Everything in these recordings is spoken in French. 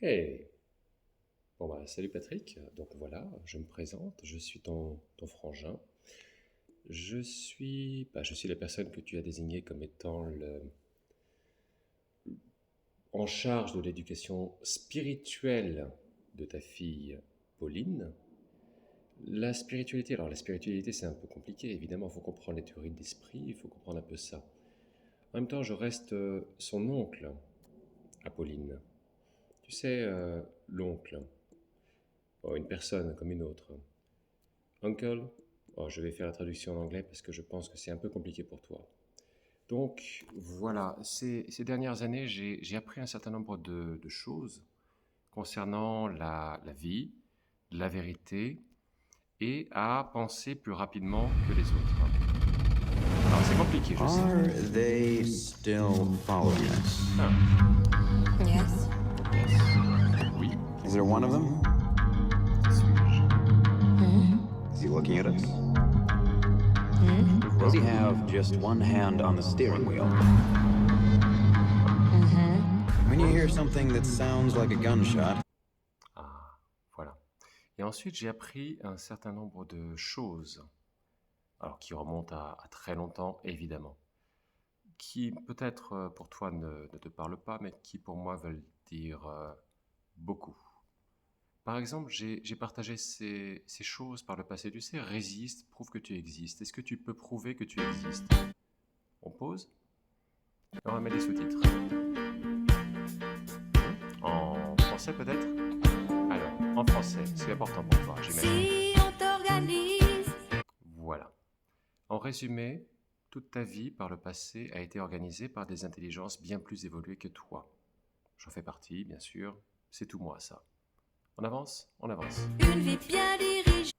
Hey, bon bah salut Patrick, donc voilà, je me présente, je suis ton frangin. Je suis la personne que tu as désignée comme étant en charge de l'éducation spirituelle de ta fille Pauline. La spiritualité c'est un peu compliqué, évidemment, il faut comprendre les théories de l'esprit, il faut comprendre un peu ça. En même temps, je reste son oncle à Pauline. Tu sais, l'oncle, oh, une personne comme une autre. Uncle, oh, je vais faire la traduction en anglais parce que je pense que c'est un peu compliqué pour toi. Donc voilà, ces dernières années, j'ai appris un certain nombre de choses concernant la vie, la vérité et à penser plus rapidement que les autres. Alors c'est compliqué, je sais. Are they still following us? Ah, Yes. yes. Oui, Is there one of them? qui suis-je? Is he looking at us? Does he have just one hand on the steering wheel? When you hear something that sounds like a gunshot, Ah, voilà. Et ensuite, j'ai appris un certain nombre de choses, alors qui remontent à très longtemps, évidemment, qui peut-être pour toi ne te parlent pas, mais qui pour moi veulent dire beaucoup. Par exemple, j'ai partagé ces choses par le passé. Tu sais, résiste, prouve que tu existes. Est-ce que tu peux prouver que tu existes? On pause et on va mettre des sous-titres. En français peut-être? Alors, en français, c'est important pour toi, j'imagine. Si on t'organise, Voilà. En résumé, toute ta vie par le passé a été organisée par des intelligences bien plus évoluées que toi. J'en fais partie, bien sûr. C'est tout moi, ça. On avance? On avance. une vie bien dirigée,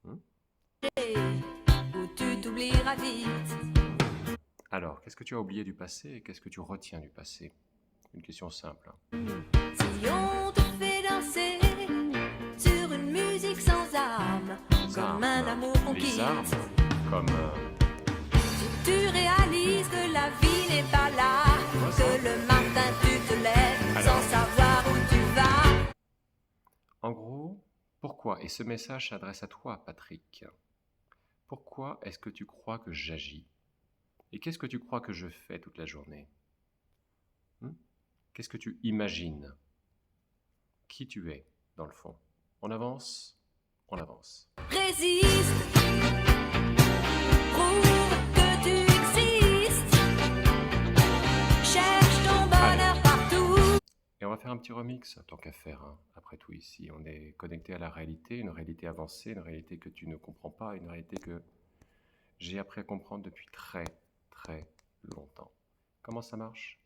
Hmm. où tu t'oublieras vite. Alors, qu'est-ce que tu as oublié du passé et qu'est-ce que tu retiens du passé? Une question simple. Si on te fait danser sur une musique sans âme, comme un amour qu'on Les quitte, armes, comme... tu réalises que la vie n'est pas là, que le matin tu te lèves Alors. sans savoir où tu vas. En gros, pourquoi, et ce message s'adresse à toi, Patrick, pourquoi est-ce que tu crois que j'agis? Et qu'est-ce que tu crois que je fais toute la journée? Qu'est-ce que tu imagines? Qui tu es, dans le fond? On avance? On avance. Résiste, prouve que tu existes, cherche ton bonheur partout. Et on va faire un petit remix, tant qu'à faire, hein. Après tout ici, on est connecté à la réalité, une réalité avancée, une réalité que tu ne comprends pas, une réalité que j'ai appris à comprendre depuis très, très longtemps. Comment ça marche?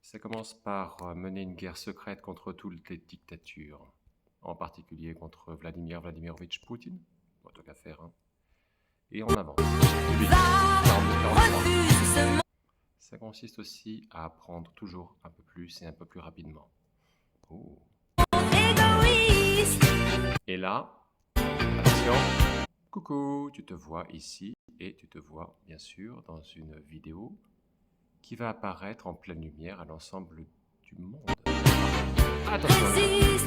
Ça commence par mener une guerre secrète contre toutes les dictatures, en particulier contre Vladimir Vladimirovitch Poutine, bon, tant qu'à faire, hein. Et on avance. Refuse ce monde Ça consiste aussi à apprendre toujours un peu plus et un peu plus rapidement. Oh. égoïste. Et là, attention, coucou, tu te vois ici et tu te vois bien sûr dans une vidéo qui va apparaître en pleine lumière à l'ensemble du monde. Attention, Résiste,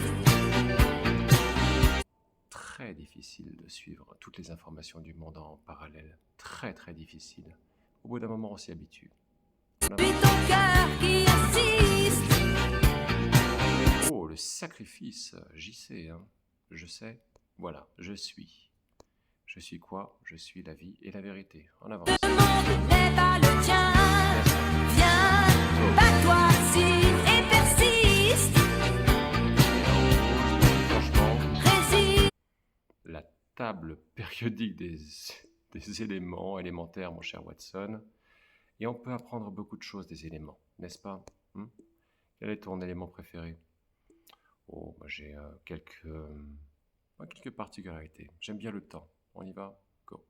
très difficile de suivre toutes les informations du monde en parallèle. Très très difficile. Au bout d'un moment, on s'y habitue. puis ton cœur qui insiste. Oh, le sacrifice, j'y sais, hein. Je sais, voilà, je suis. Je suis quoi? Je suis la vie et la vérité. En avance. Le monde n'est pas le tien. Viens, bats-toi, signe et persiste. Franchement, Résiste, la table périodique des éléments élémentaires, mon cher Watson. Et on peut apprendre beaucoup de choses des éléments, n'est-ce pas? Quel est ton élément préféré? Oh, moi j'ai quelques particularités. J'aime bien le temps. On y va? Go.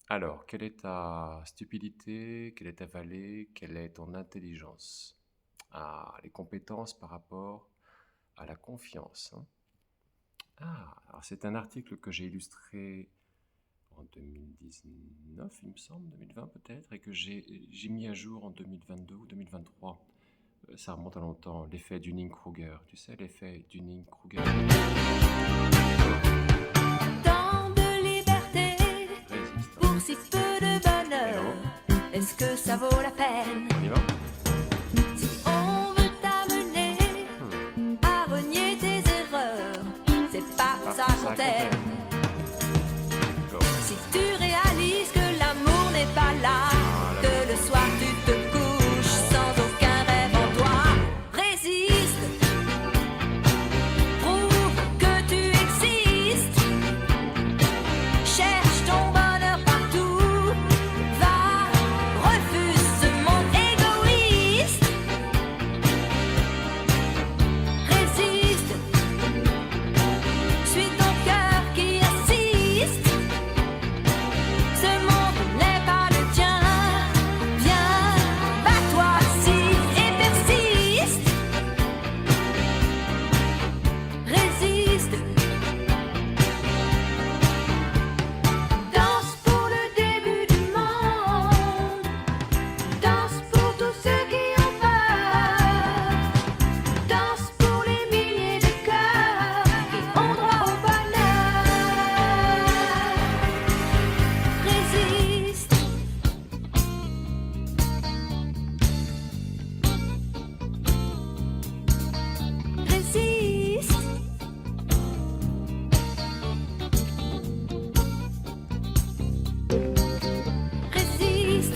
Alors, quelle est ta stupidité? Quelle est ta vallée? Quelle est ton intelligence? Ah, les compétences par rapport à la confiance, hein. Ah, alors c'est un article que j'ai illustré en 2019, il me semble, 2020 peut-être, et que j'ai mis à jour en 2022 ou 2023. Ça remonte à longtemps, l'effet Dunning-Kruger. Tu sais, l'effet Dunning-Kruger. Tant de liberté Résiste. pour si peu de bonheur. Est-ce que ça vaut la peine? On y va? Si on veut t'amener à renier tes erreurs, c'est pas pour ça qu'on t'aime. Go. Si tu réalises que l'amour n'est pas là, que le soir tu te couches sans aucun rêve en toi, résiste, prouve que tu existes, cherche ton bonheur partout, va, refuse ce monde égoïste, résiste, suis ton cœur qui insiste. Ce monde n'est pas le tien. Viens, bats-toi si et persiste. Résiste. Danse pour le début du monde. Danse pour tous ceux qui ont peur. Danse pour les milliers de cœurs qui ont droit au bonheur. Résiste. Résiste. Résiste.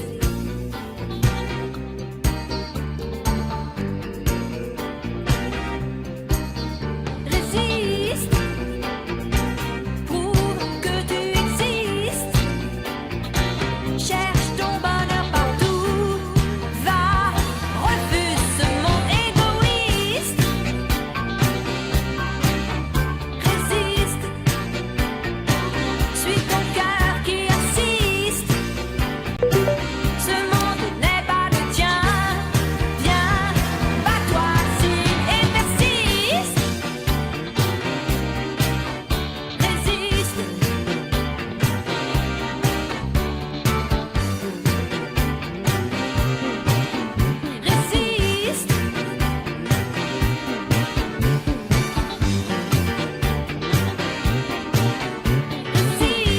Résiste. Prouve que tu existes. Cherche ton bonheur partout. Va, refuse ce monde égoïste. Résiste. Suis ton cœur qui insiste. Ce monde n'est pas le tien. Viens, bats-toi si et persiste. Résiste. Résiste. Résiste.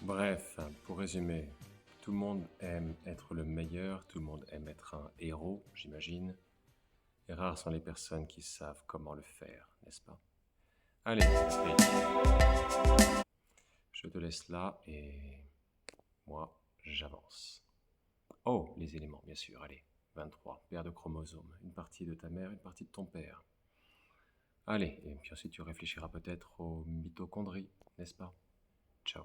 Bref, pour résumer, tout le monde aime être le meilleur, tout le monde aime être un héros, j'imagine. Et rares sont les personnes qui savent comment le faire, n'est-ce pas? Allez, je te laisse là et moi, j'avance. Oh, les éléments, bien sûr, allez. 23, paire de chromosomes, une partie de ta mère, une partie de ton père. Allez, et puis ensuite tu réfléchiras peut-être aux mitochondries, n'est-ce pas? Ciao.